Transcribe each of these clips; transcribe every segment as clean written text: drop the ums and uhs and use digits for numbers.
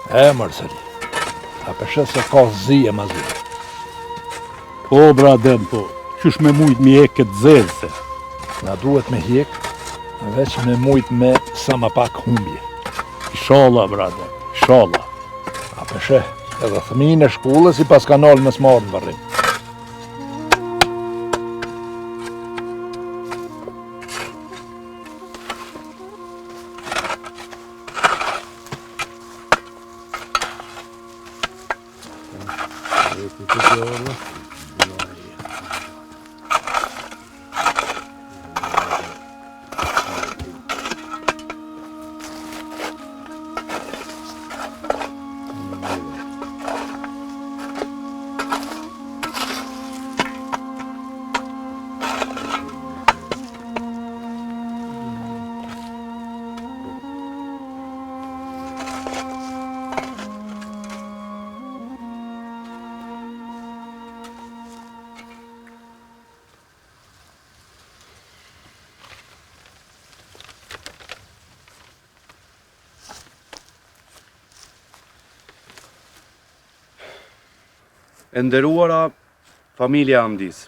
Marceli, a përshë se ka zi e ma zi. Po, bradem, po, qysh me mujt mi e këtë zezë? Na duhet me hjek, veç me mujt me sa ma pak humbje. Inshallah, bradem, inshallah. A përshë, edhe thëmin e shkullës i pas kanal në smarë në varrim. E nderuara familja Amdis,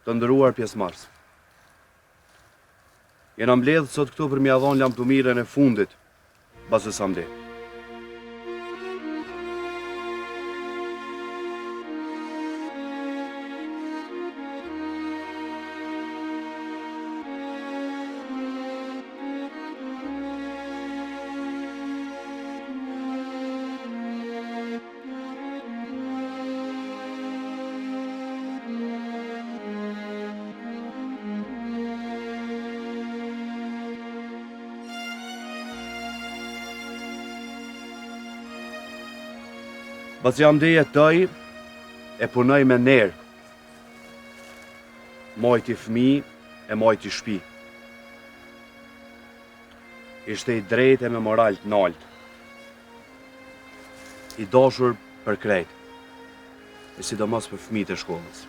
të nderuar pjesëmarrës. Jena mbledhur sot këtu për m'ia dhënë lamtumirën e fundit bazës Amdi. Bazë Amdi jetoj e punoj me nerë, mojti fëmi e mojti shpi. Ishte i drejtë e me moral të nalt, i dashur për krejt, e sidomos për fëmijët e shkollës.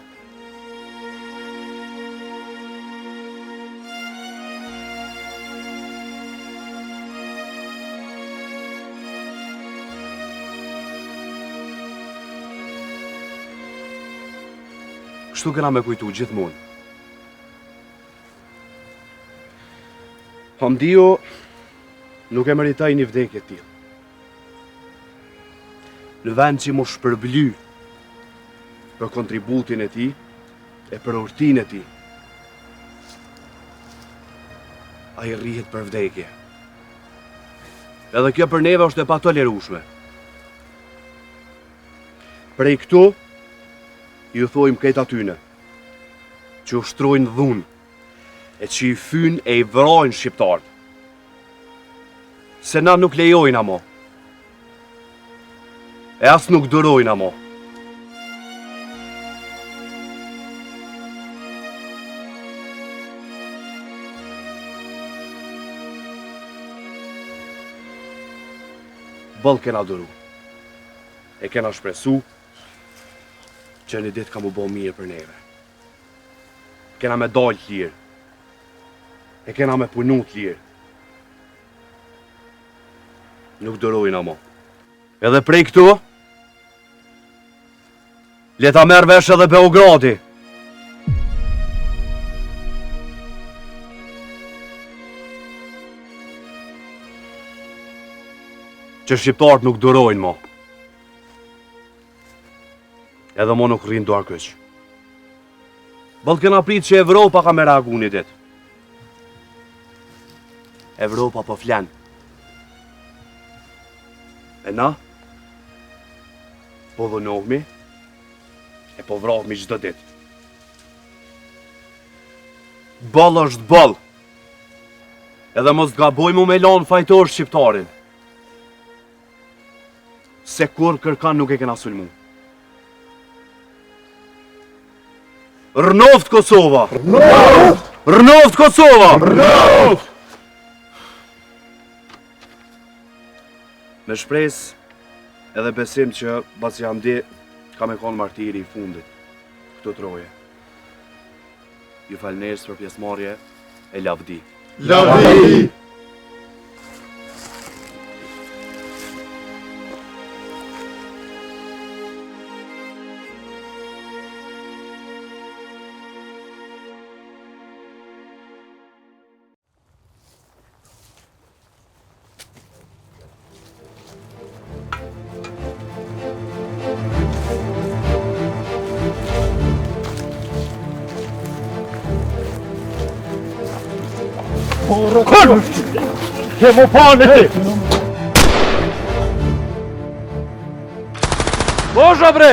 Kështu kena me kujtu gjithmonë. Hamdiu nuk e meritoj një vdekje të tillë. Në vend që mu shpërbly për kontributin e tij e për urtin e tij, ai rrihet për vdekje. Edhe kjo për neve është e patolerueshme. Prej këtu ju thojmë këtë atyne, që ushtrojnë dhunë, e që i fynë e i vrojnë shqiptarët. Se na nuk lejojnë amo, e as nuk durojnë amo. Bëll kena duru, e kena shpresu, që një ditë ka mu bo mirë për neve. Kena me dalë të lirë, e kena me punu të lirë. Nuk dërojnë amo. Edhe prej këtu, leta merë vesh edhe Beogradi. Që shqiptarët nuk dërojnë mo. Edhe mo nuk rrinë duar këq. Bëllë kena pritë që Evropa ka me reagu një ditë. Evropa po flenë. E na, po dhënohmi, e po vrahmi çdo ditë. Bëllë është bëllë. Edhe mos gabojmë me lanë fajtor shqiptarin. Se kur kërkan nuk e kena sulmu. Rënoft Kosova! Rënoft! Rënoft Kosova! Rënoft! Me shpresë edhe besim që Bazë Hamdi ka me konë martiri i fundit këto troje. Ju falënderes për pjesëmarrje e lavdi. Lavdi! Ke më pane ti! Božo bre!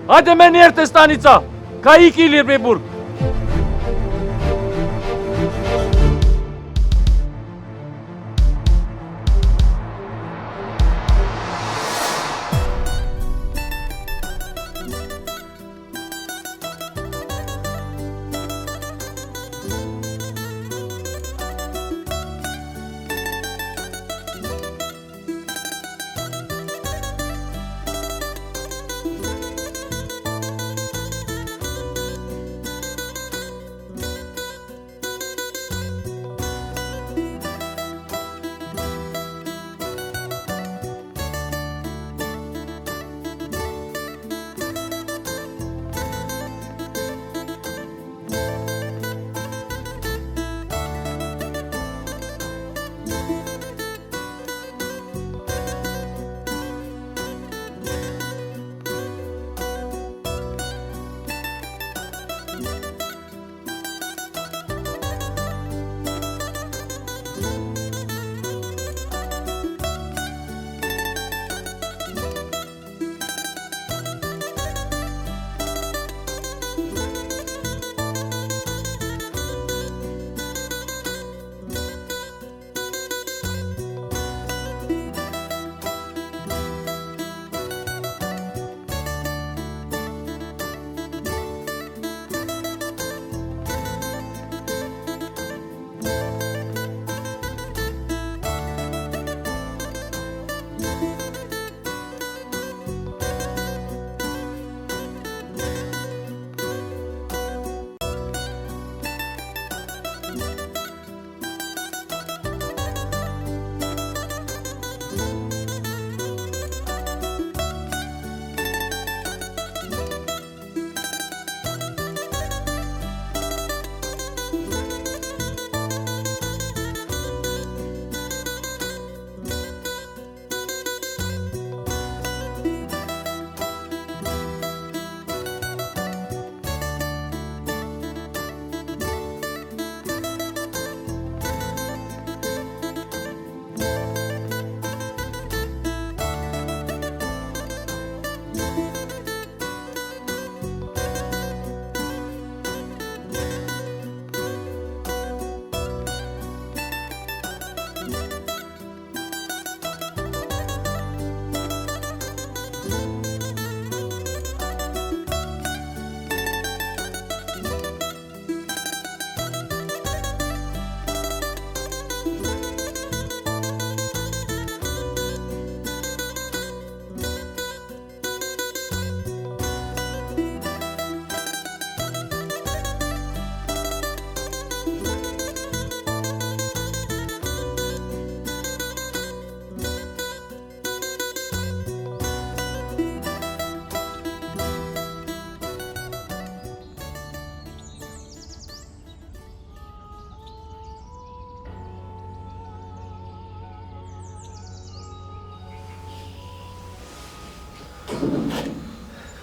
Hajde me njerë të stanica! Ka iki Ilir prej burg!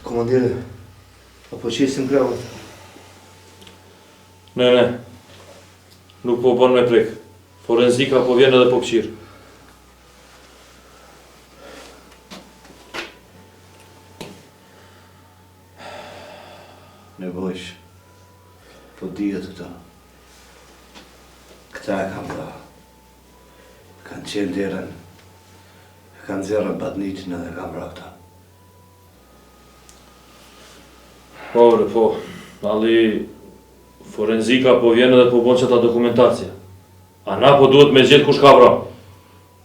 Komandire, apo qesim krevët? Ne. Nuk po bën me prek. Forenzika po vjen edhe po këqir. Nevojsh, po dihet këta. Këta e kam pra. Kanë qenë derën. Kanë zerën Badnitin edhe kam pra këta. Po, ali forenzika po vjen edhe po bën çata dokumentacija. A na po duhet me gjetë kush ka vra.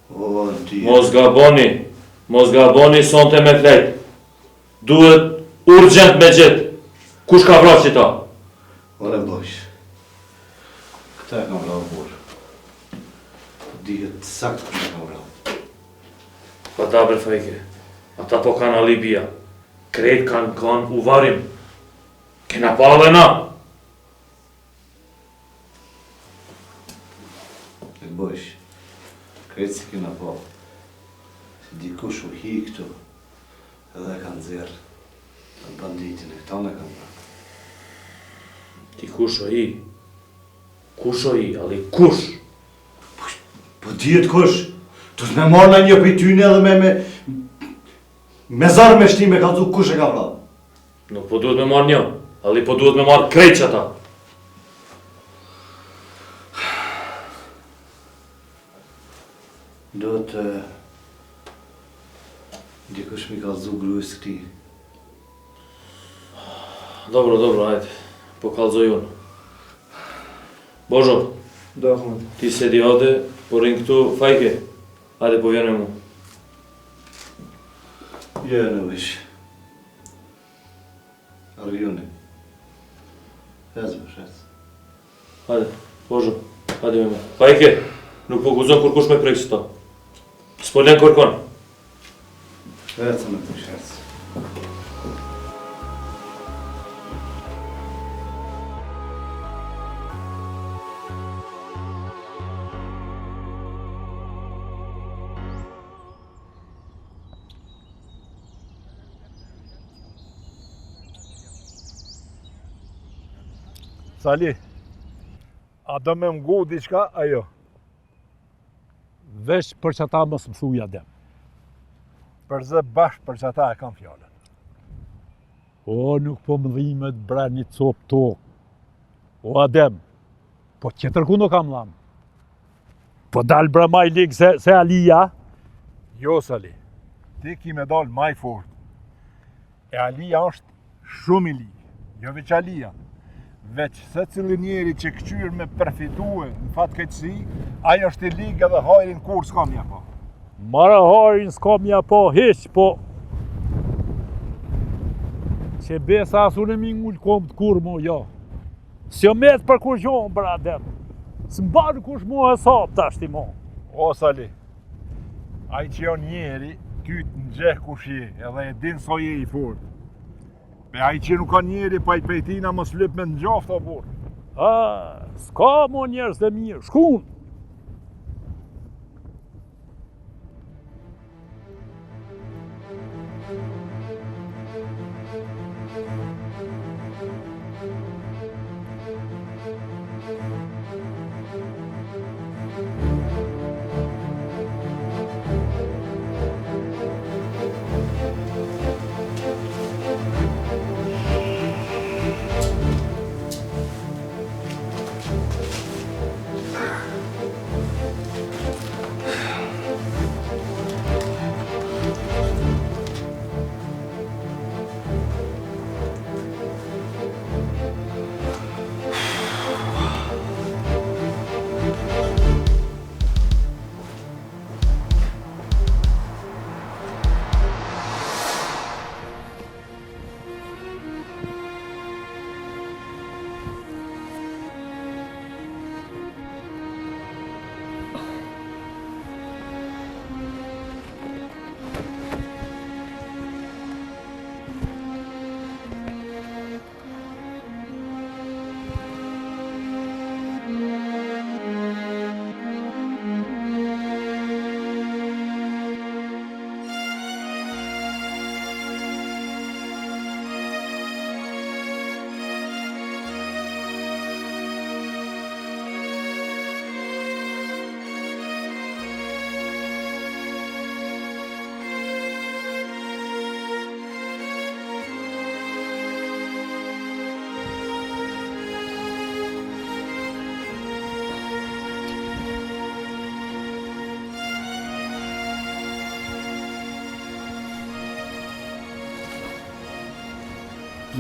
O, ti. Mos gaboni sonte me flet. Duhet urgent me gjetë kush ka vra qita. Ore bosh. Këta e kam vra burë. Po dihet sakt kush e kam vra. Pa ta bre fejke. Ata po kanë alibia. Krejt kanë u varim. Kena pa dhe na. E bosh, krejtë si kena pa. Si dikush u hi këtu, edhe kanë zerë. Në banditin e këta në kanë pra. Ti kush o hi? Kush o hi, ali kush? Po dihet kush, të me marrë në një për tyne edhe me zarë me shtime ka dhu kush e ka vra. Nuk po duhet me marrë një, ali po duhet me marrë krejt që ata. Do të... dikush mi ka dhu grujës këti. Dobro, hajde, po kallzoj unë. Božo, ti sedi ode, po rinë këtu fajke. Hajde, po vjene mu. Në vish. Arvjone. Shec. Hajde, Božo, hajde me mu. Fajke, nuk po guzon kur kush me prejkë si ta. S'po len kërkon. Shec me të shec. Sali, a do me mgu diçka, ajo? Veç për që ata mos më thuj Adem. Përse bashkë për që ata e kam fjallën. O, nuk po më dhimet bre një copë tokë. O, Adem, po qëtër ku nuk kam lamë. Po dalë bre maj ligë se Alia. Jo, Sali, ti ki me dalë maj fort. E Alia është shumë i ligë, jo veç Alia. Veç se cili njeri që këqyr me përfitue në fatkeqësi, ajo është i ligë edhe hajrin kur s'ka mja po. Mara hajrin s'ka mja po, hiq, po... që besa asun e mingull kom të kur mu, jo. S'jo met për kur gjohën, Adem. S'mbarë kush mu e sap tashti mo. O, Sali, ai që jo njeri, ty të nxeh kush je, edhe e din so je i fort. Me ai që nuk ka njeri, pa i pejtina mos lyp me nxoft o burr. S'ka mo njerës dhe mirë, shkun.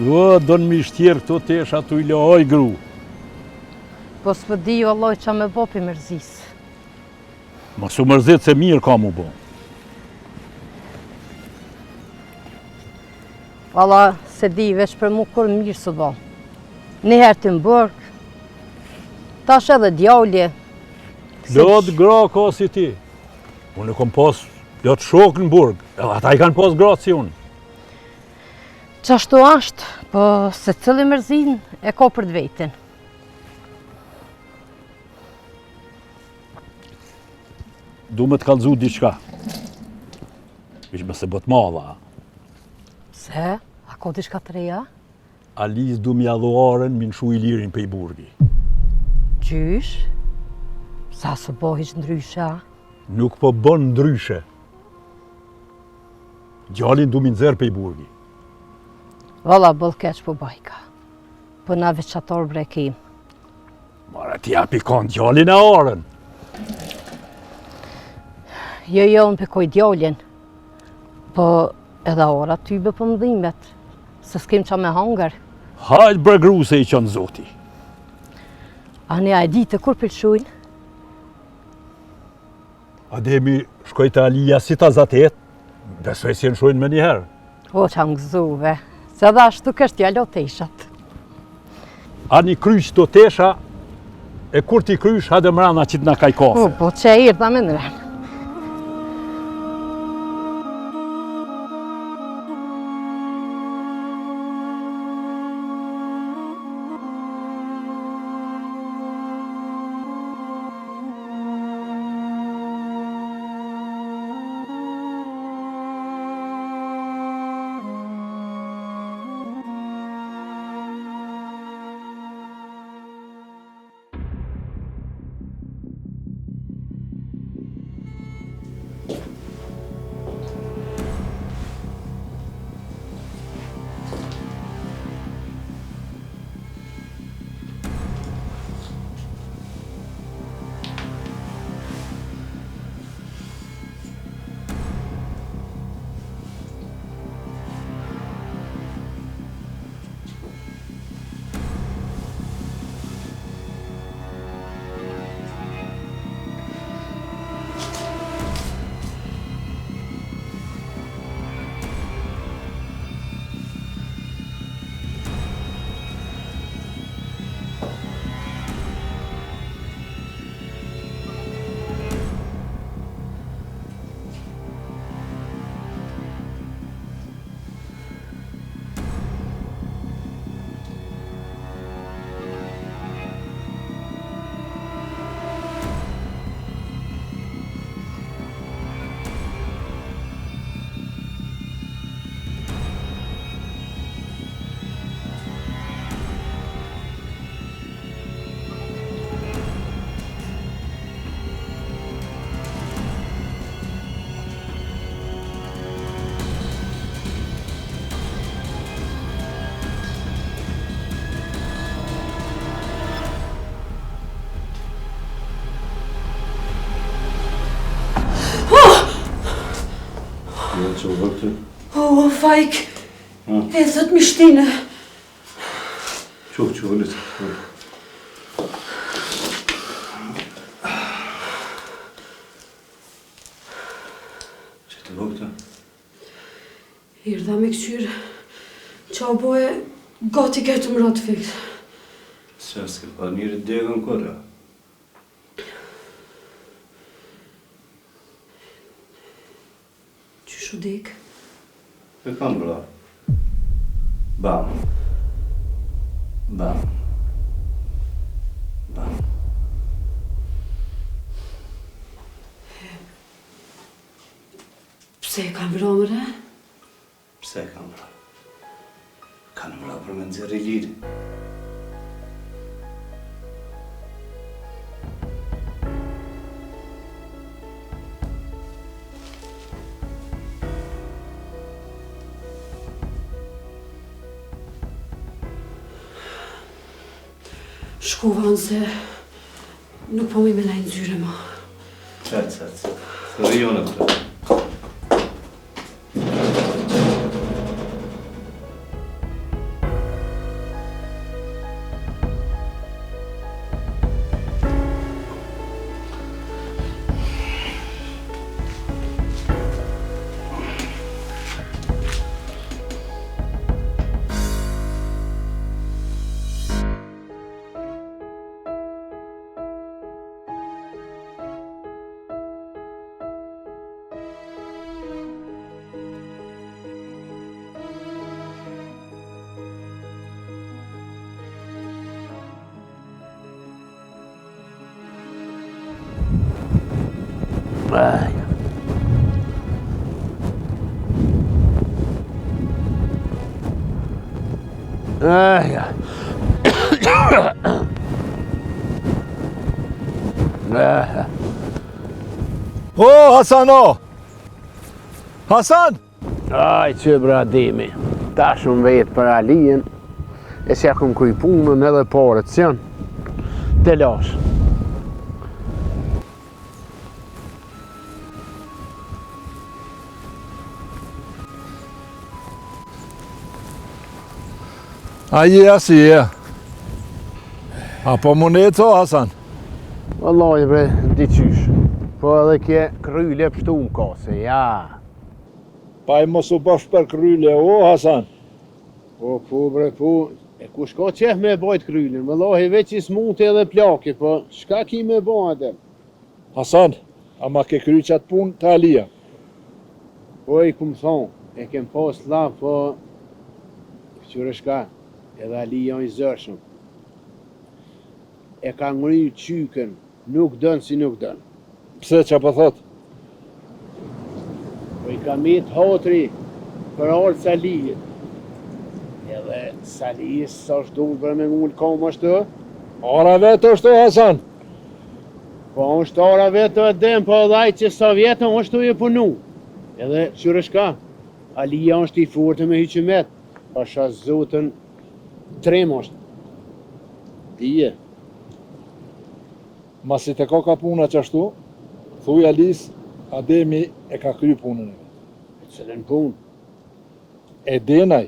O, do në mishtjerë këto tesh atu i lehoj gru. Po s'pë di jo Allah që me bo për mërzis. Mos u mërzit se mirë ka mu bo. Allah se di veç për mu kur mirë së do. Njëherë të mbërk, tash edhe djallje. Lot gra ka si ti. Unë e kom pas lot shokë në burg, edhe ata i kanë pas gra si unë. Qashtu ashtë, po se cili mërzin e ka për të vetin. Du me të kallëzu diçka. Ishme se bët malla. Se? A ka diçka të reja? Aliz du mi adhuaren min shu i lirin pe i burgi. Gjysh? Sa së bo hiç ndryshe, a? Nuk po bën ndryshe. Gjallin du mi nxerë pe i burgi. Valla bëll keq po bajka. Po na veçator brekim. Mara ti api kon gjallin e orën. Jo, unë pekoj djallin. Po edhe ora tybe për mëdhimet. Se s'kem qa me hangër. Hajt bre gru se i qënë zoti. Ani a e ditë kur pëlqujnë? Ademi shkoj të Alija si ta zatet, besoj si në shojnë me njëherë. O qa më gëzuve. Se edhe ashtu kështë jalo të ishat. Ani kryq të tesha, e kur ti kryq hade mrana që t'na kaj kafe. Po që e irë da me nërën. Që u vërë O, fajk. E thët mishtine. Që vëllit. Që të vërë Irdha me këqyrë. Qa o boje, gati ke të mërat fikt. Se s'ke pa njëri degën kërë. Qyshu dik? E kanë bra. Bam. Bam. Bam. Pse e kanë bra mëre? Pse e kanë bra? Kanë bra për me nëzirë i liri. Shkuvan se nuk po mi me lajnë zyre ma. Qëtë. Rionë të. O, Hasan o! Hasan! Aj, që bradimi, ta shumë vetë për Alien, e se akum kuj punën edhe parët, që janë, të lashë. Si je. Apo monet o, Hasan? Wallahi bre, di qysh, po edhe kje kryle pështu më kase, ja. Pa i mos u bash për kryle, o, Hasan? Po, bre, e ku shko qef me bajt krylin, wallahi veç i smuti edhe plaki, po, shka ki me bajt edhe? Hasan, ama ke kry qatë pun të Alia? Po, i kum thonë, e kem pas la, po, qyre shka, edhe Ali janë i zërshëm. E ka ngry qyken, nuk dënë si nuk dënë. Pse që po thot? Po i ka mit hotri për orë Salijit. Edhe Salijis sa është dullë për me ngullë kom ashtë? Ara vetë është o, Hasan? Po është ara vetë e dem, po dhaj që sa vjetën është e punu. Edhe qyre shka, Alija është i furtë me hyqimet, pasha zotën trem është. Dije. Masi të ka puna qashtu, thuj Alis, Ademi e ka kry punën e vetë. E cëllën punë? E denaj,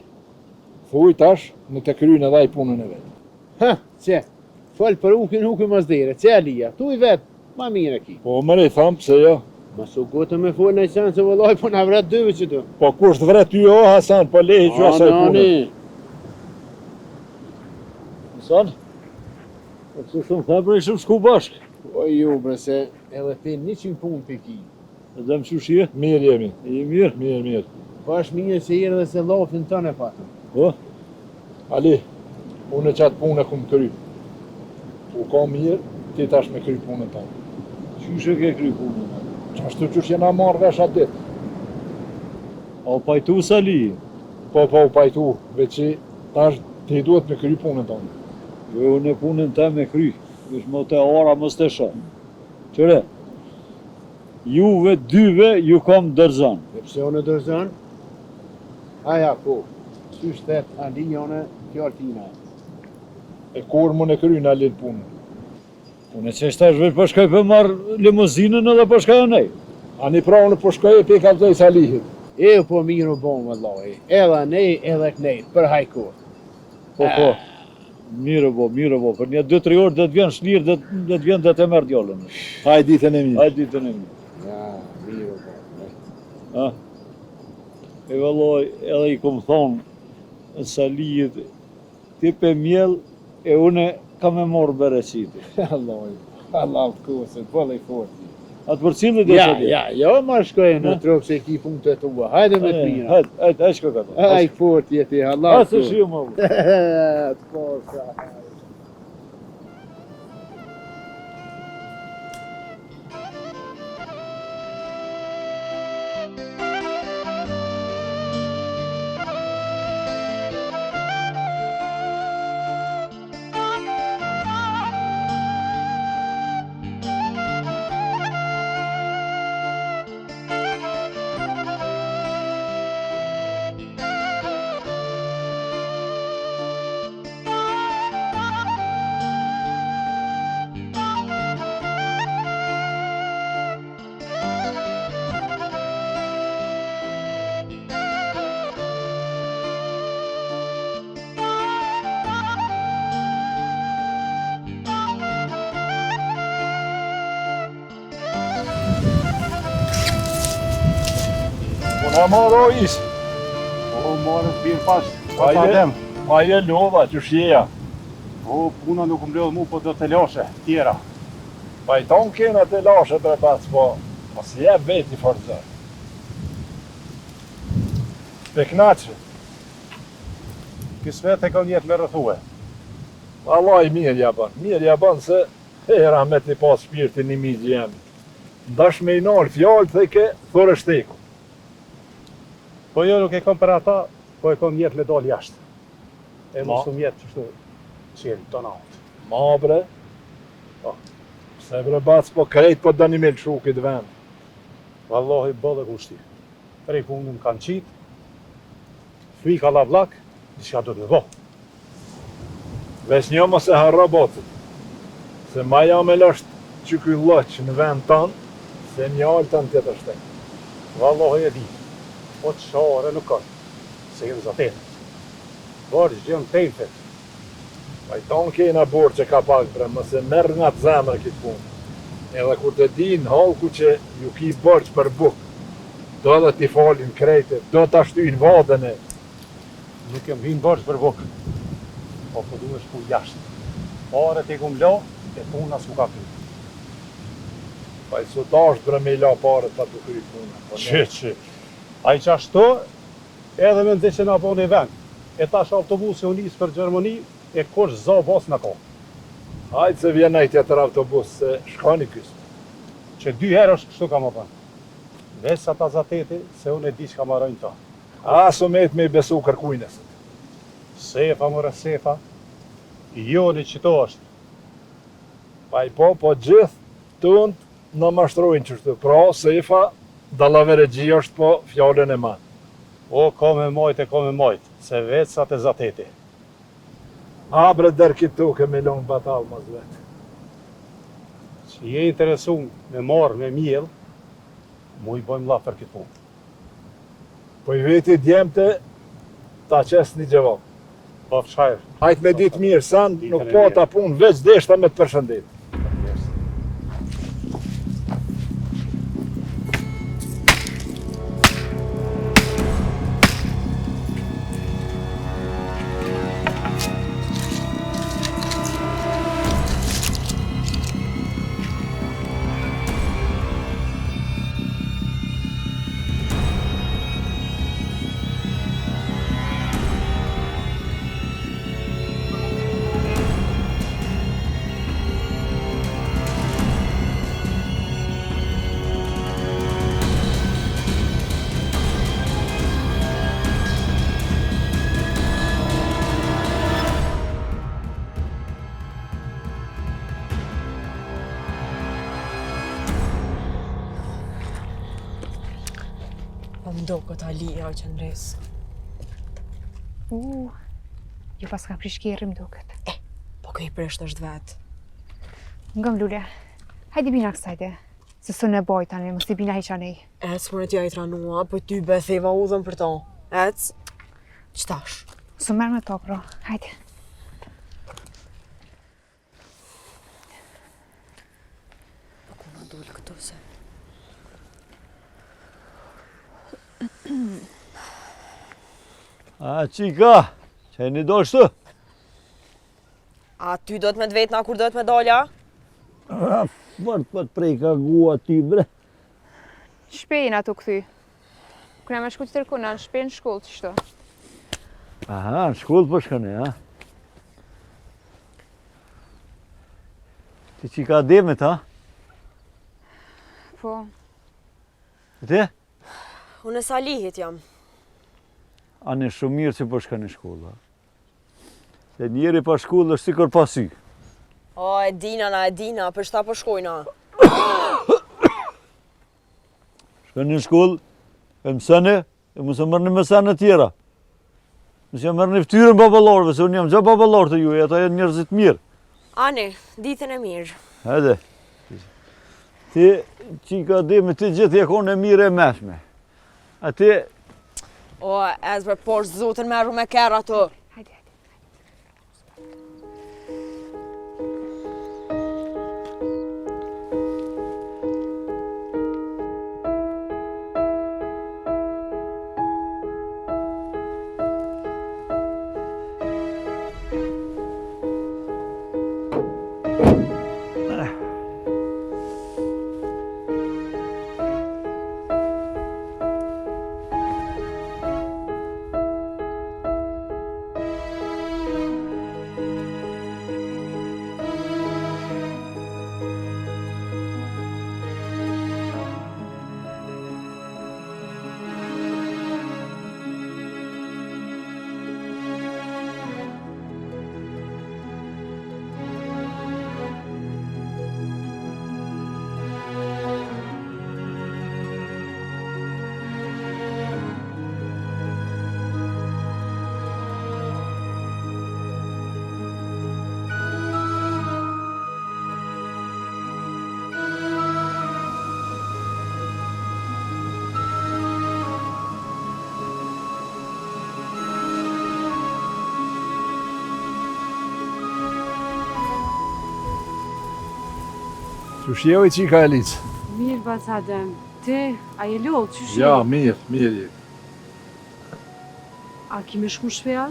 thuj tash në të kryn edhe i punën e vetë. Ha, që, falë për ukin mazdere, që Alija, tu i vetë, ma mire ki. Po mëre i thamë, pse jo? Ma su gotë me folë në i sanë, se vëllaj, po në vret dyve që tu. Po kusht vret ty o, Hasan, po lehi që asaj punën. Hasan? Po që shumë tha për i shumë shku bashkë. O ju bre se edhe ti 100 punë për ki. Edhe më qushje? Mirë jemi. I mirë? Mirë. Po është mirë se jere dhe se lafin tënë e patëm. Po? Ali, unë e qatë punë e kumë kry. U ka mirë, ti tash me kry punën tonë. Qysh e ke kry punën? Qashtu qysh jena marrë vesh atë ditë. A u pajtu Sali? Po, u pajtu, veçi tash ti duhet me kry punën tonë. Jo, në punën te me kry. Vish më të ora, mos të shë. Qëre, juve dyve ju kam dërzan. E pse unë dërzan? Aja, po, qysh thet Ali jone fjartina. E kur më në kry në alin punën. Unë e që shtash vesh përshkaj për marrë limuzinën edhe përshkaj e nej. Ani pra unë përshkaj e pe kaptoj Salihit. E po mirë u bon, vëllaj. Edhe nej, edhe knejt, për hajkur. Po. Mirë bo, për një 2-3 orë dhe të vjen shlirë dhe të vjen dhe të merë djallën. Haj ditën e mirë. Ja, mirë u bon. E vëlloj, edhe i kom thonë, Salijit, ti pe mjell e une ka me morë bereqiti. Allah të kusën, po lej forti. Atë për cilët e Salijit? Ja, ma shkojnë në trupë se ki punë të tua. Hajde me t'mira. Hajde, shko ka ta. Hajde forti e ti, Allah të kusën. Asë shio më vë. Të posa. Unë e marrë o isë. O, marë të birë pas. Ma je lova, që shjeja. O, puna nuk më blodhë mu, po do të lashe, tjera. Pa i tonë kena të lashe të repac, po si je veti forëzër. Pe knaqë. Kësë vetë e ka njetë me rëthue. Allah i mirë ja ban se hera me t'i pas shpirtin i mizë jemi. Ndash me i nalë fjallë të ke thore shteku. Po jo nuk e kom për ata, po e kom njetë me dalë jashtë. E mos të mjetë qështu qenë të natë. Ma bre, Se bre bac po krejt po dëni me lëshu këtë vend. Wallahi bëllë e kushti. Prej punën kanë qitë, fri ka la vlak, diçka do të me bo. Veç një mos e harra botët. Se ma jam e lësht që ky lëq në vend tanë, se një alë tanë tjetër shtek. Wallahi e di, po të share nuk kanë, se jenë zatetë. Borë gjënë tejnë fetë. Pa i tonë kena borë që ka pak bre, mëse merr nga të zemër këtë punë. Edhe kur të din halku që ju ki borç për bukë, do dhe t'i falin krejtë, do t'a shtyjnë vadën e. Nuk jem hinë borç për bukë, po po duhe shku jashtë. Pare t'i kum la, e puna s'mu ka kry. Pa i sotash bre me i la pare pa t'u kry puna. Që. A i qashto, edhe me ndë që nga po një vend. E tash autobusi u nisë për Gjermani, e kush za bas në ka. Hajtë se vjen ai tjetër autobus, se shkani kysë. Që 2 herë është kështu ka më bënë. Vesa ta zateti, se unë e di që ka marrojnë ta. A, so me i besu kërkujnës. Sefa mëre sefa, jo një qito është. Pa i po gjithë tënd në mashtrojnë qështu. Pra, sefa, dallavere gji është po fjallën e ma. O, ka me majt, se vecat e zateti. A, bre, der këtu kemi lonë batalë mas vetë. Që je interesun me marrë me mjellë, mu i bëjmë la për këtë punë. Po i veti djemte, ta qes një gjevap. Po fshajrë. Hajtë me ditë mirë, san nuk po ta punë, veç deshta me të përshëndet. Do këtë Alia që në resë. Jo pas ka prish kjerë më duket. Po këj prisht është vetë. Ngëm Lule, hajde bina kësajte. Se së në boj tani, mos i bina heqa nej. Ec, më në tja i tranua, po ty be theva udhën për ta. Ec, qëtash? Së merë me to, pro, hajde. Po ku në dulë këtu se? A, qika, që e një do shtu? A ty do të me dvetë na kur do të me dolja? Fërt për të prej ka gua ty, bre. Shpejnë ato këthy. Këna me shku të tërkuna, në shpejnë shkullë që shto. Aha, në shkullë për shkëne, ha? Ti qika demit, ha? Po. E ti? Unë e Salihit jam. A në shumë mirë që për shka në shkollë. Se njeri për shkollë është sikur pasy. O, e dina, për shta për shkojna. Shka në shkollë, e mësene, e mësë mërë një mësene tjera. Mësë mërë një ftyrën babalarëve, se unë jam gjë babalarë të ju, e ata e njerëzit mirë. Ani, ditën e mirë. Hede. Ti, qika demi, ti gjithë e konë e mirë e meshme. A ti... O, ezbre, por zotën me me kera të. Që shjeo I qika e licë? Mirë, Bacadem. Ti, a je lodhë, që shje? Ja, mirë je. A ki me shku në shpeja?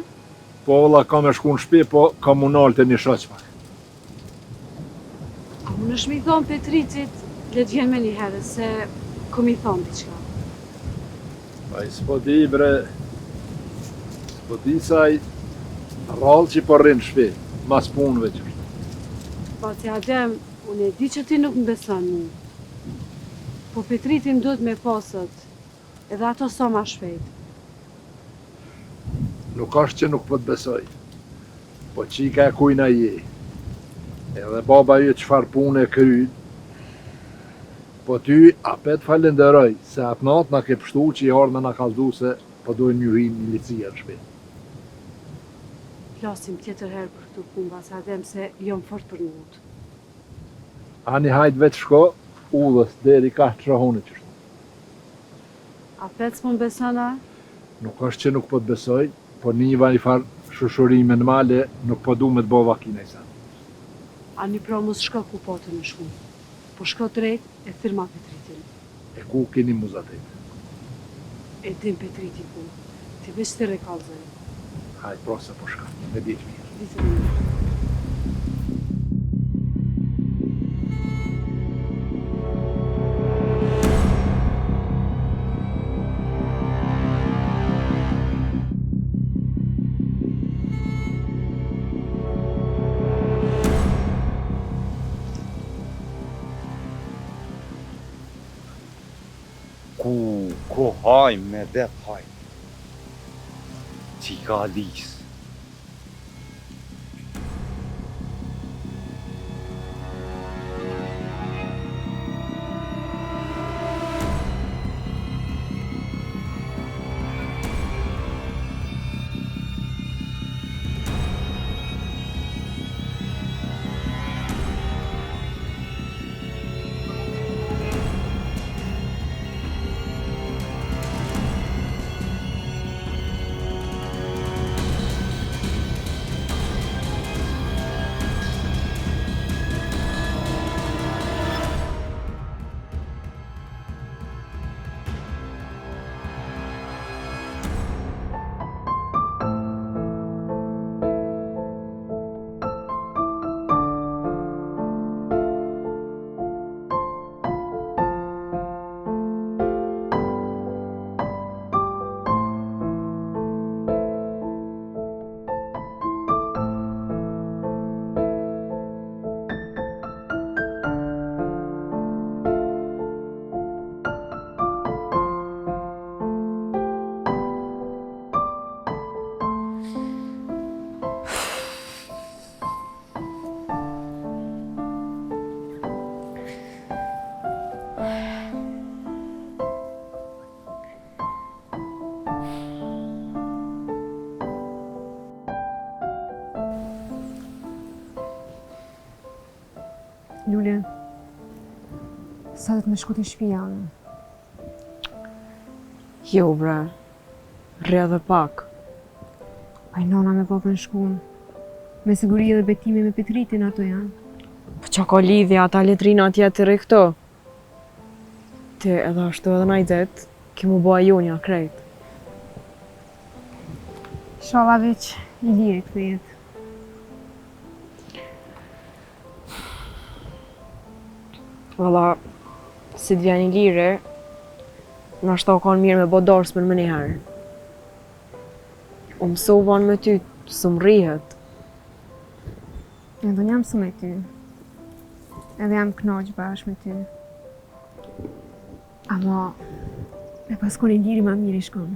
Po, valla, ka me shku në shpe, po ka mu nalë të një shaq pak. A mu në shmi thonë Petritit, le t'vjen me një herë, se kom I thonë diqka. Aj, s'po di, bre, s'po di saj rrallë që po rrinë shpe, mas punëve që. Bacadem, unë e di që ti nuk më beson mu. Po Petritin duhet me pasët, edhe ato sa ma shpejt. Nuk është që nuk po të besoj, po qika e kujna je. Edhe baba ju qfar punë e kryt, po ty apet falenderoj, se atë natë na ke pështu që I ardhme na kaldu se po dojnë mjuhin milicia në shpe. Flasim tjetër herë për këtu punë, Bacadem, se jom fort për nutë. Ani hajt vetë shko, udhës deri ka të shahone qështu. A pet s'po më besona? Nuk është që nuk po të besoj, po një I farë shushurime në male, nuk po du me të bo vakina I sa. A një pra mos shko ku po të në shku, po shko drejt e thirma Petritin. E ku keni muzatet? E dim Petriti ku, ti veç të rekallëzoj. Hajt, prosa po shka, me ditë mirë. Ditë mirë. Ku haj me det haj. Qika lis. Lule, sa të me shku t'i shpia unë? Jo, bre. Rre edhe pak. A I nona me papën shkun. Me siguri edhe betime me Petritin ato janë. Po qa ka lidhja ata letrina atje të rre këto? Ti edhe ashtu edhe najdet, ki mu bëha jonja krejt. Shala veç I liri këtë jetë. Valla, si t'vjen I liri, nashta kanë mirë me bo darsë për më njëherë. U mësovan me ty, së më rrihet. Edhe jam mësu me ty. Edhe jam knaq bashkë me ty. Ama, me pas koni liri ma mirë I shkon.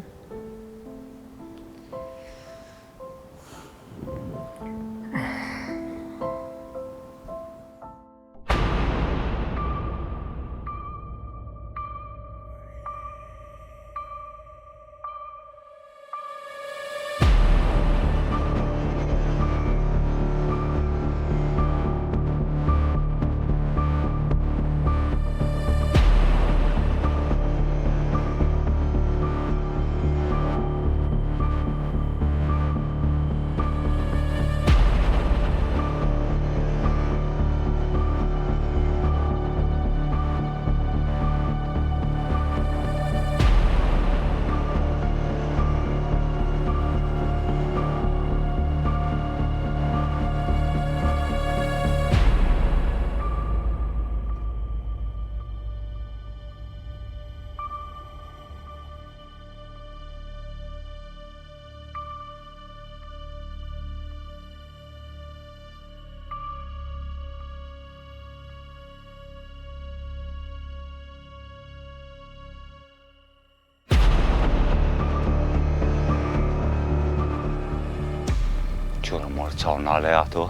Qa nale ato?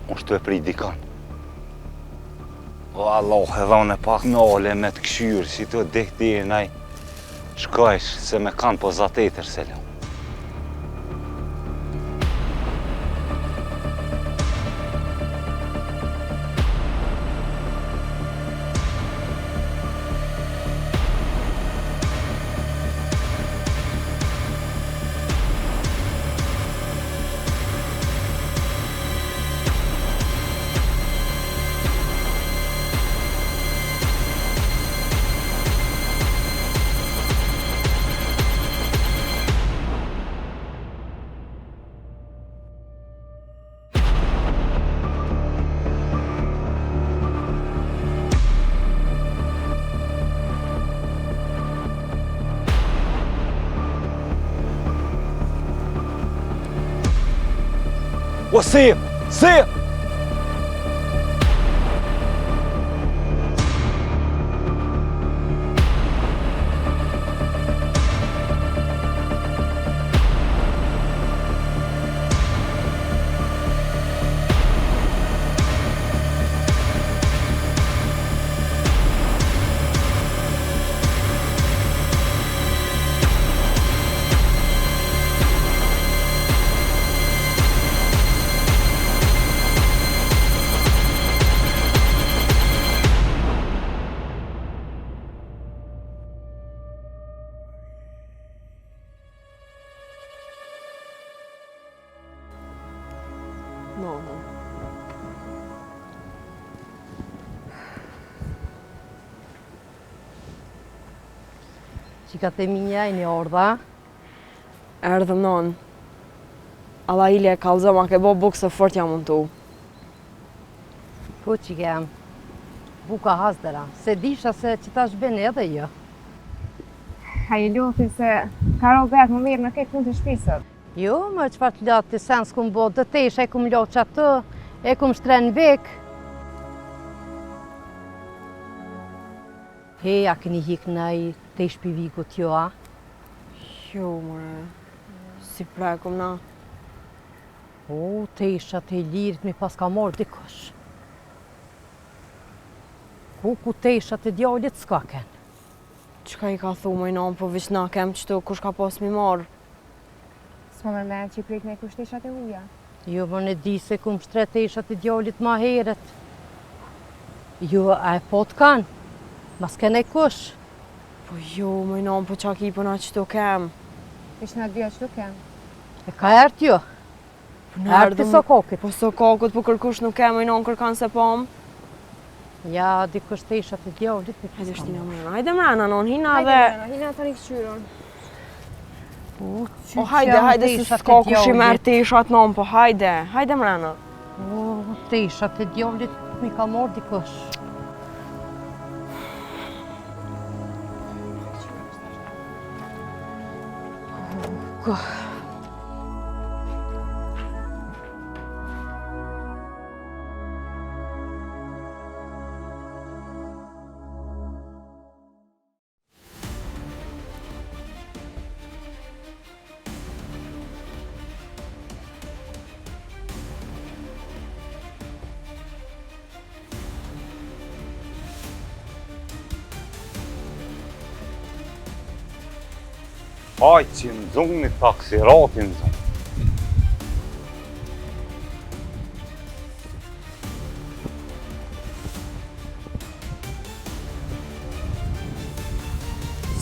Unë shtu e pri dikon. O Allah, edhe unë e pak nale me të këshyrë, si të dikti e naj shkajsh se me kanë po zatetër se lo. O, si! Qika të minja e një orda. Erdhëm non. Alla Ilja e kalzo ma ke bo bukë se fort jam unë tu. Po që kem, buka hasdera, se disha se që ta shbene edhe jo. A i luti se Karol bet më mirë në këtë punë të shpisët. Jo, më qëfar të latë të sen s'kum bo dëtesh, e kum loq atë, e kum shtren vek. Heja, këni hik në i tesh për vigut jo, a? Jo, mëre, si prekum na. O, teshat e lirit mi pas ka marrë dikush. Ku teshat e djallit s'ka ken. Qka i ka thu më i nanë, po vish na kem qëto kush ka pas mi marrë? S'ma mërmen që i prit me kush teshat e uja. Jo, më në di se kum shtret teshat e djallit ma heret. Jo, a e po t'kan? Mas kene kush? Po jo, më i nanë, po qa ki po na qëto kem. Ish na dyja qëto kem. E ka ert jo? Ert të sokokit. Po sokokit, po kërkush nuk kem, më i nanë kërkan se pom. Ja, dikush teshat e djallit. Hajde shtina mrena, hajde mrena, non, hina dhe... Hajde mrena, hina tani këqyron. O, hajde, se s'ka kush i merë teshat non, po hajde mrena. O, teshat e djallit mi ka marrë dikush. Hajtë që më zonë një taksiratin zonë.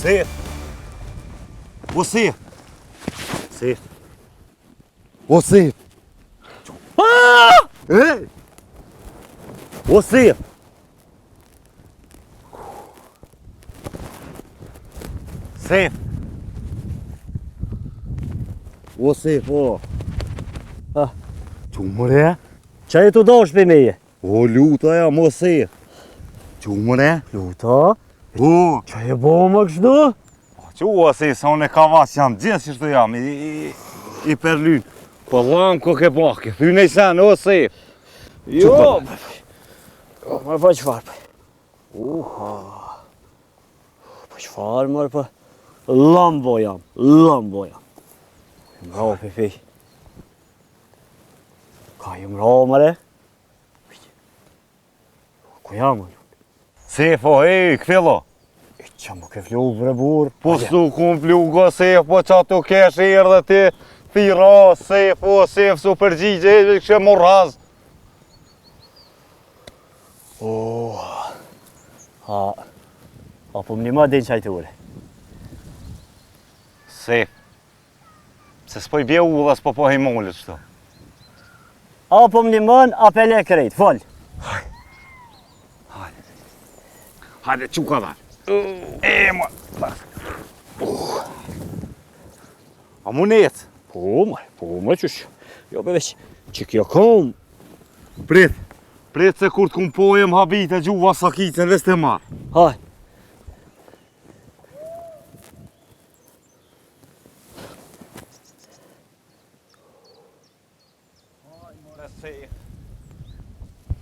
Sef! O, Sef! Sef! O, Sef! Ej! O, Sef! Sef! O, Sef, o! Qumëre? Qa e të dash për meje? O, luta jam, o, Sef! Qumëre? Luta? O! Qa e bo më kështu? Qua se sa unë e ka vas jam gjithë që shtu jam, i perlyn. Po lam ko ke bake, thyne i sen, o Sef. Jo! Më po qëfar për? Po qëfar mërë për? Lambo jam, lambo jam. Bravo, Fifi. Ka ju bravo, mare? Ku jam? Sefo, këthilo. Qa më ke flu, bre bur? Po s'u kum flu go sef, po qa t'u kesh erdhe ti. Thira, sef s'u përgjigje, kështë morraz. A po më një ma din qajture. Sef, se s'poj bje u dhe s'po po hejmollit qëto. A po më një mën, a pele krejt, fol. Hajde, quka dal. Ma. A mu net? Po, qysh. Jo, beveq, që kjo kom. Prit se kur t'kum pojem habit e gjuva sakicën dhe s'te marë. Haj.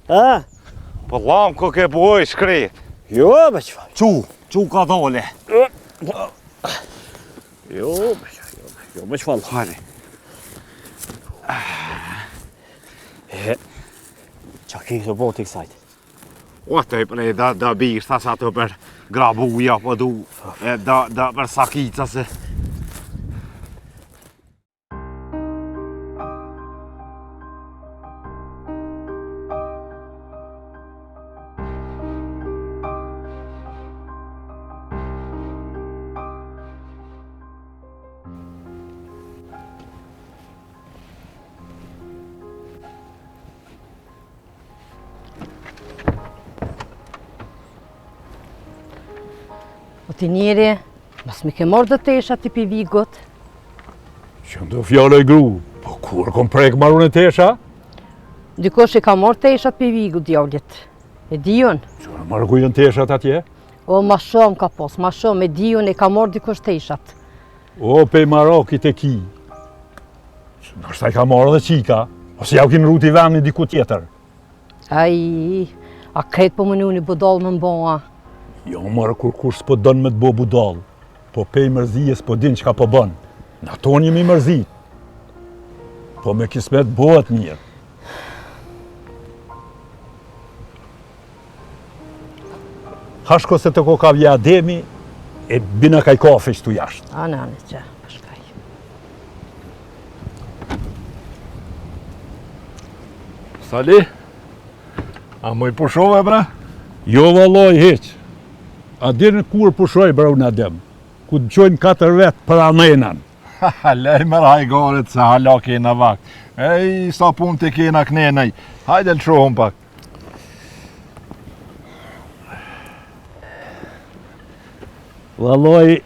Ha? Po lam ko ke boj shkret. Jo, be qëfa. Qu ka dole. Jo, be qëfa. Hajde. Qa ki të boti kësajt? O të prej da birë, sa sa të për grabuja po du. Da për sakica se. O ti njeri, mas mi ke morë dhe tesha ti pi vigot. Që ndo fjallë e gru, po kur kom prek marun e tesha? Dikosh i ka morë teshat pi vigut, djallit. E dion? Që në marë kujën teshat atje? O, ma shumë ka pos, ma shumë, e dion e ka morë dikosh teshat. O, pe Marokit e ki. Që nështë i ka marë dhe qika, ose jau kin ruti veni diku tjetër. Ai, a kretë po mënu një budal më mboa. Jo, mërë kur s'po dënë me t'bo budal, po pej mërzije s'po din qka po bën. Në ton jemi mërzit. Po me kismet bëhet mirë. Hashko se të ko ka vja Ademi, e bina kaj kafe qëtu jashtë. Anë, që, pashkaj. Sali, a moj pushove, bre? Jo, valloj, heq. A dirë kur pushoj, bre, unë Adem? Ku të qojnë 4 vetë për amenan. Lej mërë hajgaret se hala kena vakt. Ej, sa pun të kena knenej. Hajde lë shohëm pak. Valloj,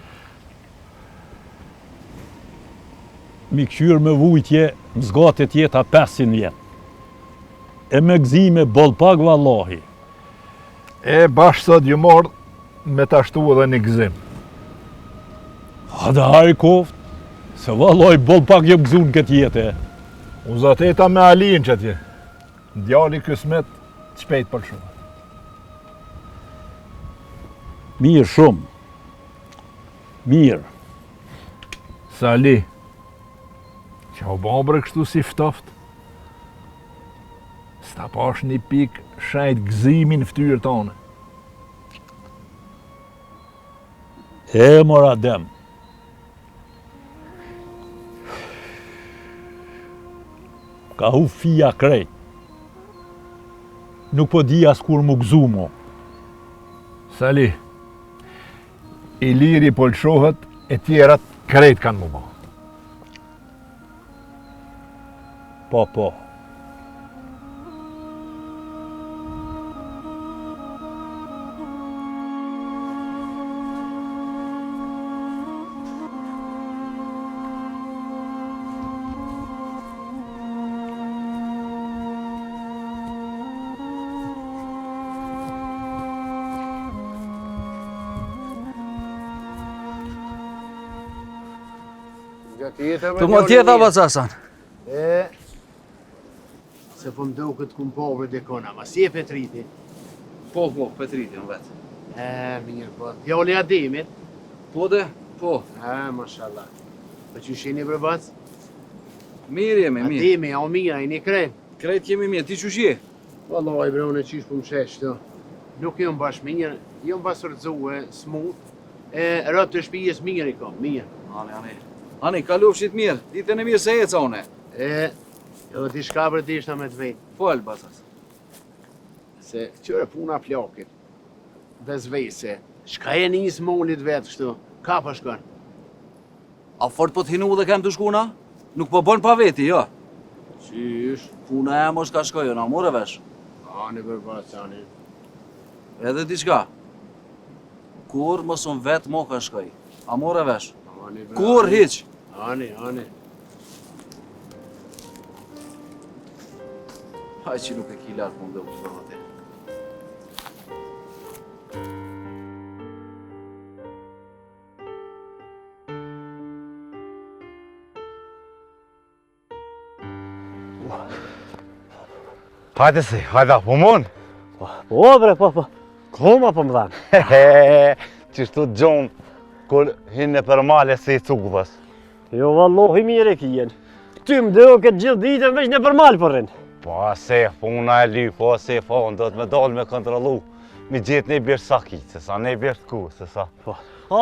mi këshyrë me vujtje, më zgatet jeta 500 vjetë. E me gzime bol pak vallahi. E bashkë sot ju morë me të ashtu edhe një gzim. A da hajë koft, se valloj bol pak jë gzun këtë jetë. Uzateta me Alin që tje. Djali kësmet, shpejt për shumë. Mirë shumë. Mirë. Sali, që o babre kështu si ftoft? Sta pash një pik shajt gzimin ftyrë tonë. E mor Adem. Ka hu fia krejt. Nuk po di as kur mu gzu mo. Sali, i liri po lëshohet, e tjerat krejt kanë mu ba. Po. Të më tjeta bacasan. Se po mdo këtë kum povër dhe kona, ma si e Petriti? Po, Petriti në vetë. Mirë, po. Djali Ademit? Po dhe, po. Mashallah. Po që sheni për bac? Mirë jemi, mirë. Dimi, o mira, i një krejt. Krejt jemi mirë, ti që shje? Wallahi bre, unë qish për më shesh të. Nuk jom bash mirë, jom bash rëzue, smut, e rëtë të shpijes mirë i kom, mirë. Ani, kalofshit mirë, ditën e mirë se eca une. Edhe ti shka për ti ishta me të vetë. Fol, basas. Se qëre puna plakit, dhe zvejse, shka e njës molit vetë kështu, ka pa shkon? A fort po t'hinu dhe kem të shkuna? Nuk po bën pa veti, jo? Qysh? Puna e mos ka shkoj, na more vesh. Ani për pas, ani. Edhe diçka. Kur mos unë vetë mo ka shkoj. A more vesh? Kur hiq? Ani. Haj që nuk e ki lartë mund dhe u të bëhate. Hajde si, hajde, po mund? Po bre, po. Koma po më dhanë. Qështu gjonë, kur hinë për male si i cukëdhës. Jo, vallohi mire kijen. Ty më dëho këtë gjithë ditën veç në për malë përrin. Po se, puna e ly, po se, unë do të me dalë me kontrolu. Mi gjithë ne bjerë saki, se sa ne bjerë të ku, se sa. A,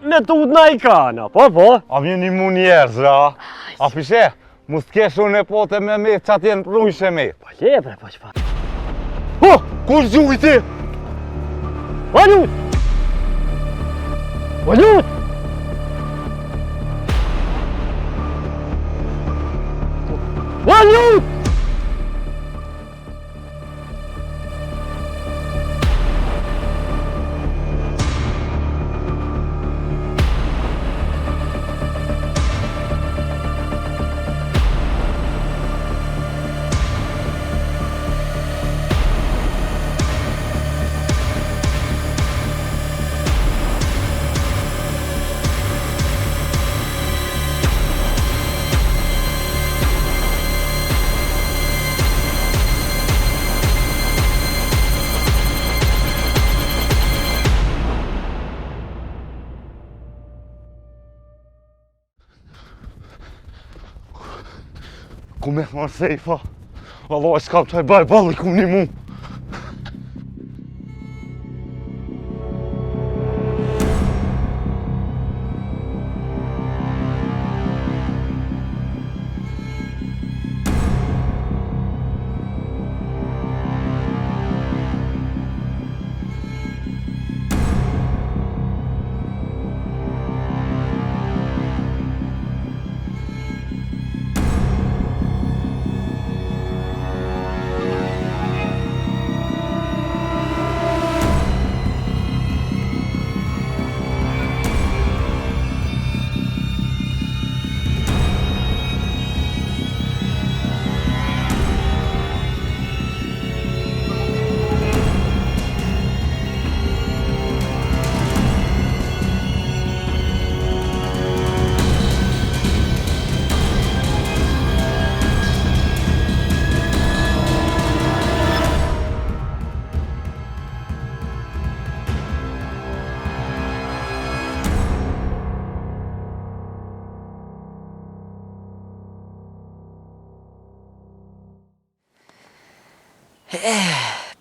metod na i kana, po. A mi një mu njerëzve, a? A pishe, mu s'kesh unë e pote me me që atjen rrujshe me. Po lepre, po që pa. Po, kur gjuj ti? Valut! Ku me marë sejfa. Allah, s'kam qaj baj balli ku një mu.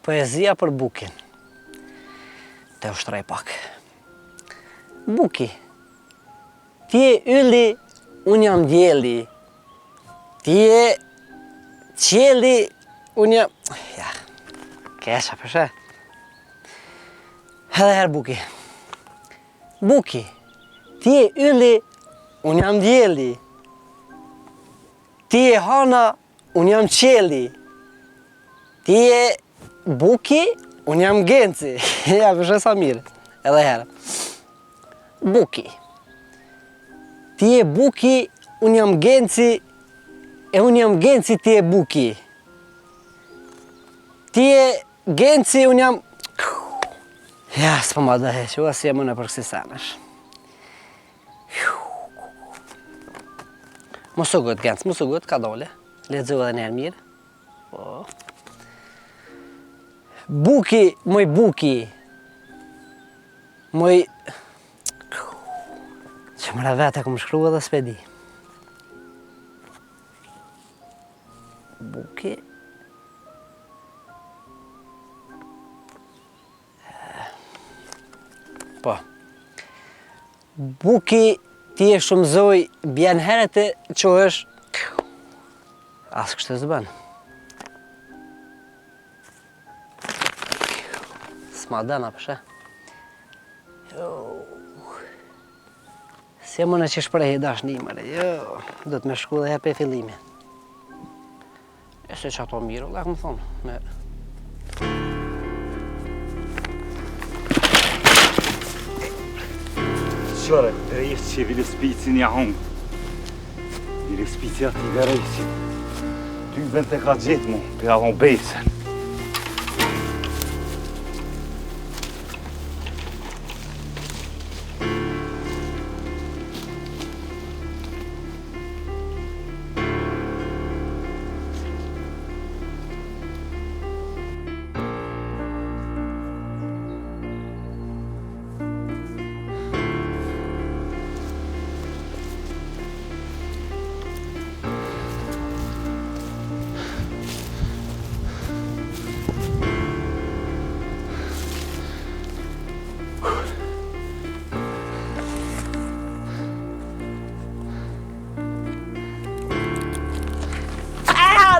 Poezia për Bukin. Te ushtroj pak. Buki, ti je ylli, unë jam djeli. Ti je qeli, unë jam... Ja, kesha përshe. Edhe herë Buki. Buki, ti je ylli, unë jam djeli. Ti je hana, unë jam qeli. Ti je Buki, unë jam genci. Ja, përshe sa mirë. Edhe herë. Buki. Ti je Buki, unë jam genci, e unë jam genci, ti je Buki. Ti je genci, unë jam... Ja, s'po ma dhe heqë, si e më në për kësi semesh. Mosu gëtë, genci, mosu gëtë, ka dole. Ledzu edhe njerë mirë. Po... Buki, moj Buki. Moj... Që mëra vete këmë shkru edhe s'pedi. Buki. Po. Buki ti e shumëzoj bjen herët e që është asë kështë të zbën. S'ma dëna përshe. Se më në që shprehi dashni mëre, jo, do të me shku dhe hepe fillimin. E se që ato mirë, lakë më thonë, me... Qore, rejës që vile spicin ja hongë. Vile spici ati dhe rejësi. Ty vend të ka gjithë mu, për avon bejsen.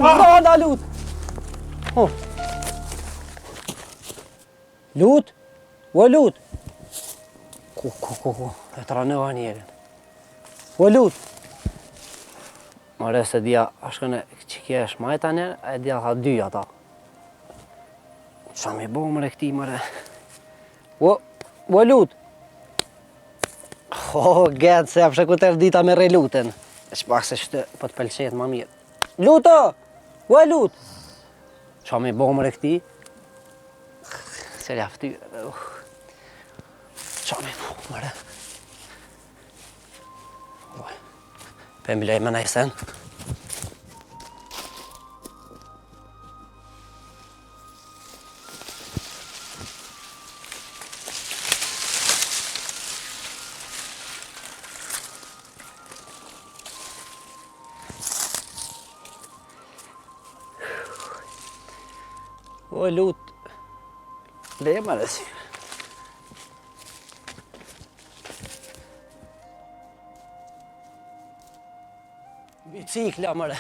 Zona lut! Lut? O lut? Ku, e të ranëva njerin. O lut! Mare se dhja, ashkën e që kje është majta njerë, e dhja ka dy ata. Qa mi bo mëre këti mëre? O lut! Gëtë se apëshe ku tërë dita me reluten. E që pak se shtë po të pëlqet ma mirë. Luto! O lut! Qa mi bo mëre këti? Se lja ftyre. Qa mi bo mëre? Pe mbilej me najsen. O lut, le mëre si. Bicikla mëre.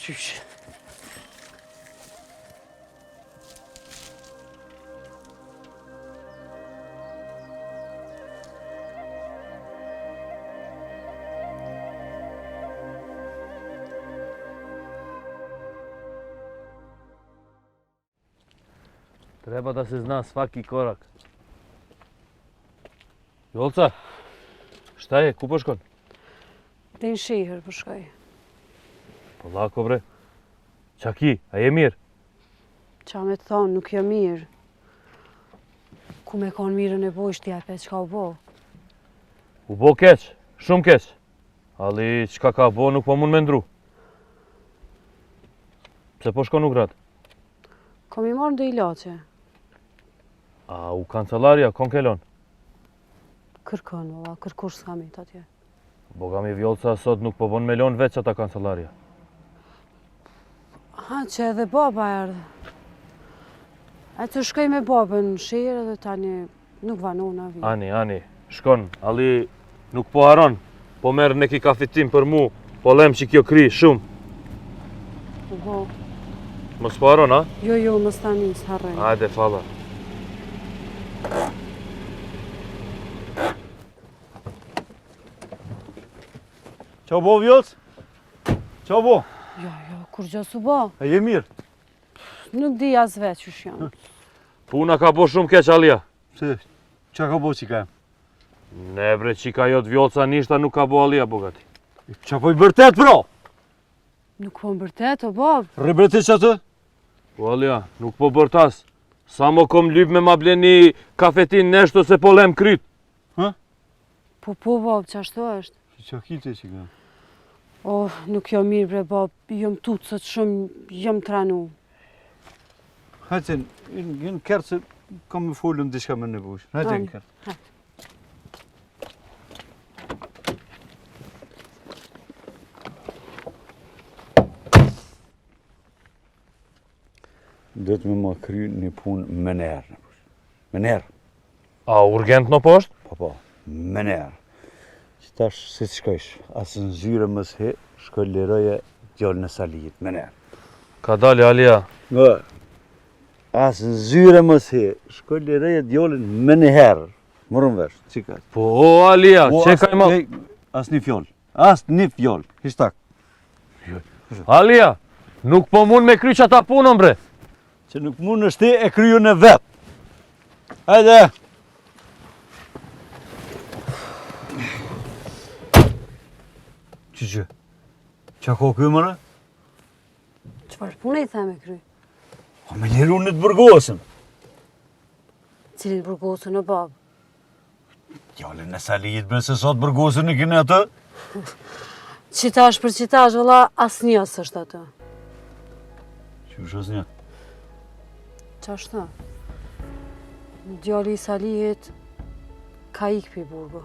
Qysh. Treba da se zna svaki korak. Jolca, šta je, ku po shkon? Te në shihër për shkoj. Po lako bre. Qa ki, a je mirë? Qa me të thonë, nuk jo mirë. Ku me konë mirën e bojshtja e pe qka u bo? U bo keq, shumë keq. Ali qka ka bo nuk po mund me ndru. Pse po shkon u gratë? Kom i marrë ndo ilace. A u kancelaria, kon kelon? Kërkon, valla, kërkur s'kam i të atje. Boga mi Vjolca sot nuk po bon me lon veç ata kancelaria. Ha, që edhe baba erdhe. E të shkoj me babën në shirë edhe tani nuk vanona vi. Ani, shkon, ali nuk po haron. Po merë neki kafitim për mu, po lem që kjo kri shumë. Po bo. Mos po haron, a? Jo, mos tani, s'harrej. Hajde, fala. Qa bo, Vjoc? Qa bo? Jo, kur gjë su bo. E je mirë? Nuk di as veç qysh janë. Puna ka bo shumë keq, Alia. Se, qa ka bo që ka? Ne bre, qika jot Vjolca nishta nuk ka bo Alia, bogati. Qa po i bërtet, bro? Nuk po më bërtet, o bab. Rebretit që atë? Po Alia, nuk po bërtas. Sa mo kom lyp me ma bleni kafetin neshto se po lem kryt. Ha? Po, bab, që ashtu është? Qa kilte që ka? Oh, nuk jo mirë bre, bab. Jom tucët shumë, jom tranu. Hajde, në kërë se kam me folën diçka me nevush. Hajde në kërë. Do të me ma kry një punë më nërë. Më nërë. A urgent në poshtë? Po, më nërë. Që tash si të shkojsh, asë në zyre mësë he, shkoj liroje djallë në salijit, më nërë. Ka dali Alia? Nga, asë në zyre mësë he, shkoj liroje djallën më nëherë. Mërën vesh, qika. Po, Alia, që ka ima... Asë një fjollë, asë një fjollë, hishtak. Alia, nuk po mund me kry që ata punën, bre. Që nuk mund është ti e kryu në vetë. Hajde! Që? Qa ko kjo mëre? Qëfar punë i the me kry? O me liru në të burgosën. Cilin burgosën o babë? Djallën në salijit me se sot burgosën në kine atë? Qitash për qitash, vëlla, asë njës është atë. Që është asë një? Qashtë? Djalli i salijit ka ikë pi burgo.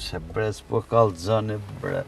Se bre s'po kallë zane bre.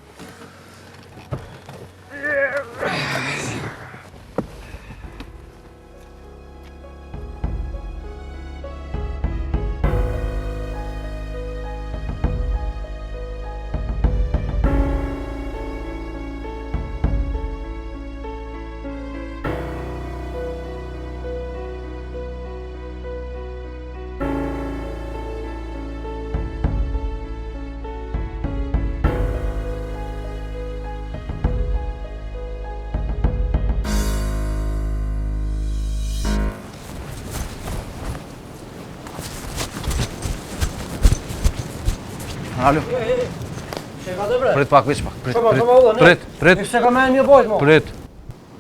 Alo. Që ka të bre? Prit pak, veç pak. Prit. Se ka me një bojt, mo. Prit.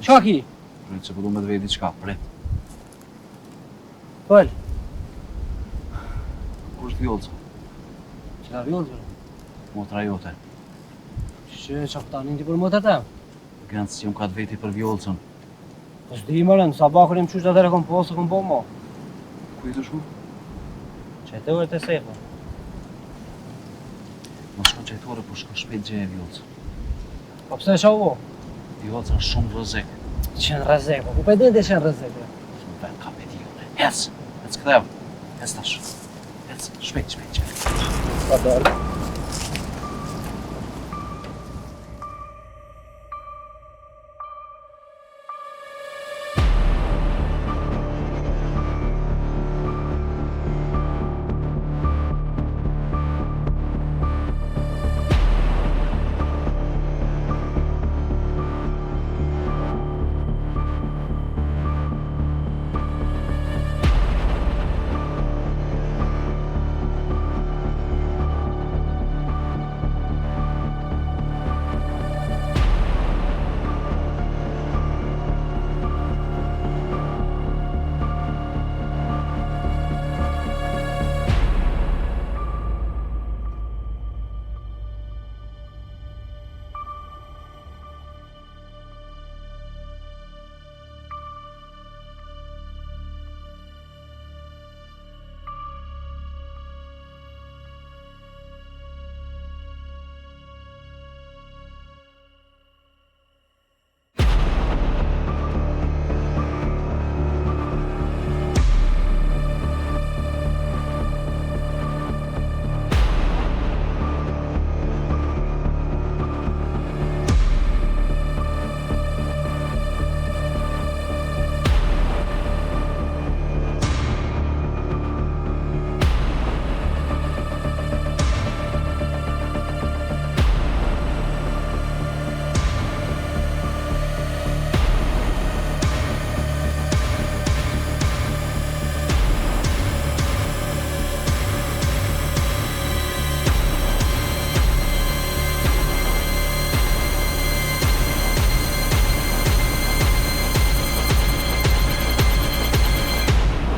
Qa ki? Prit, se përdu me të vejti qka, prit. Pëll. Kur është vjollëca? Qëra vjollëca? Motra jote. Që qaftanin ti për motër tem? Gëndës që më ka të vejti për vjollëcën. Po s'di më rëndë, sa bakër im qështë atër e kom posë, kom bo mo. Ku i të shu? Qajtore të sejfë. Mos shkon qajtore, po shkon shpejt gje e vjollëcën. Po pse qa u bo? Vjollëcën është shumë rëzik. Qenë rëzik, po ku pe din të qenë rëzik? Shumë ven ka peti jone. Hec këthevë. Hec tash. Hec, shpejt. Pa dorë.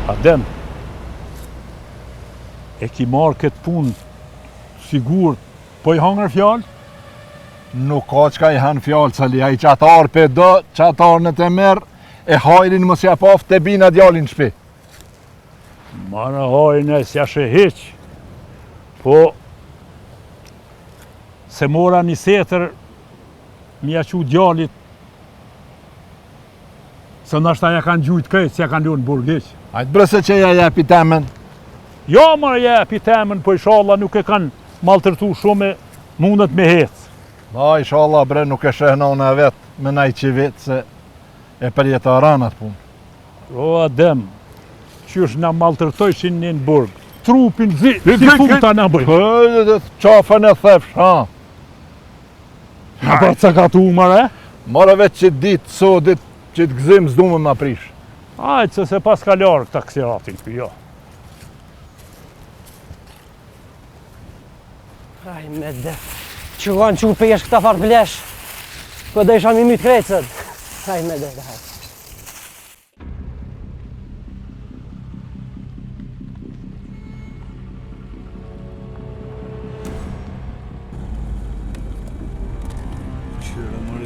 Adem, e ki marrë këtë punë sigur, po i hangër fjallë? Nuk ka qka i hanë fjallë cëli, a i qatar për do, qatar në të merë, e hajrin mos ja paf të bina djallin shpi. Mana hajrin e s'ja shehiq, po se mora një setër mja qu djallit, se nashta ja kanë gjujt këtë, se ja kanë lunë burgiq. Ajtë brëse që ja jepi temen. Jo, mërë jepi temen, po inshallah nuk e kanë maltërtu shumë, mundet me hecë. Da, inshallah bre nuk e shëhnone vetë, me naj që vetë, se e përjetë aranat punë. O, Adem, qysh nga maltërtojshin një në burg, trupin si futa në bëjë. Qafën e thefsh, ha. Pa cakatu, mërë, Mara vetë që ditë, so ditë, që të gzim s'du me ma prish. Ajtë, se se pas ka larë këta kësiratin për jo. Aj me dhe, që kanë që për jesh këta farë blesh, po dhe isha mi mytë krecët. Aj me dhe, hajtë.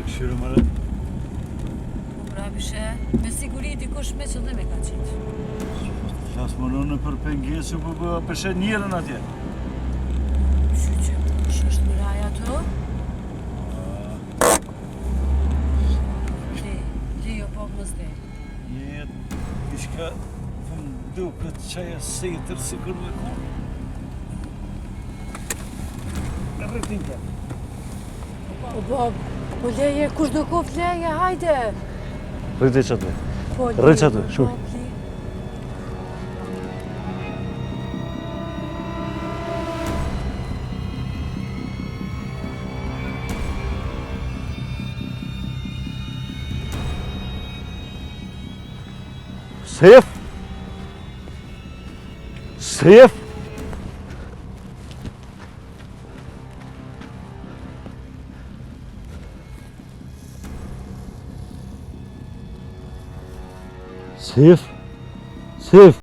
Këshyre mëre. Pra bishe, me siguri dikush me qëllim e ka qitë. Qas më nënë për pengesu për përshet njërën atje. Që kush është më raja të? Li jo po më zde. Jetë, ishka më duket qaja setër si kërë me konë. Në rëtin të. O bab, po leje, kush do kof leje, hajde. Rëti qatë, rëti qatë, shumë. Sef! Sef! Sef! Sef!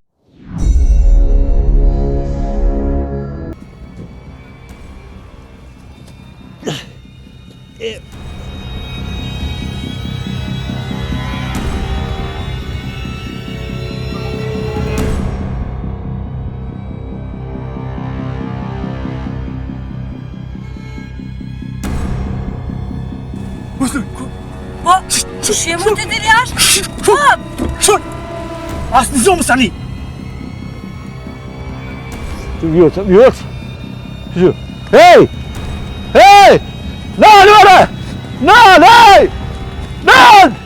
Po, që mund të diri ashtë? Po! Asë në zomë sani! Të vjotë! Hej! Hej! Nalë, vare! Nalë, hej! Nalë!